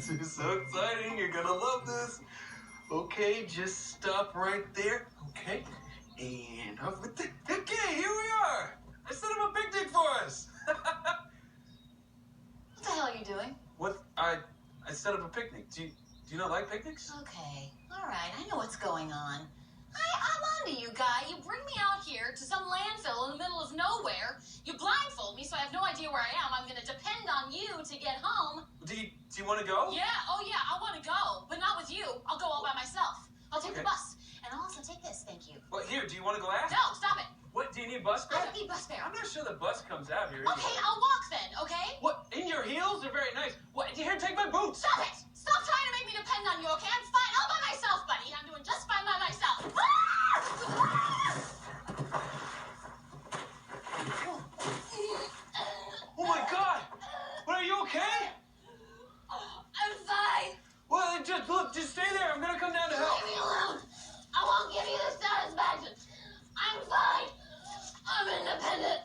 This is so exciting. You're gonna love this. Okay, just stop right there. Okay. And up with the... Okay, here we are. I set up a picnic for us. What the hell are you doing? What? I set up a picnic. Do you not like picnics? Okay, all right, I know what's going on. I'm onto you, guy. You bring me out here to some landfill in the middle of nowhere. You blindfold me, so I have no idea where I am. I'm gonna depend on you to get home. Do you want to go? Yeah, oh yeah, I want to go, but not with you. I'll go all by myself. I'll take the bus, and I'll also take this, thank you. Well, here, do you want to go last? No, stop it. What, do you need bus fare? I don't need bus fare. I'm not sure the bus comes out here. Okay, I'll walk then, okay? What, in your heels? They're very nice. What, here, take my boots. Stop it! Stop trying to make me depend on you, okay? I'm fine all by myself, buddy. I'm doing just fine by myself. Oh my God! What, are you okay? I'm fine. Well, just stay there. I'm gonna come down to help. Leave me alone. I won't give you the satisfaction. I'm fine. I'm independent.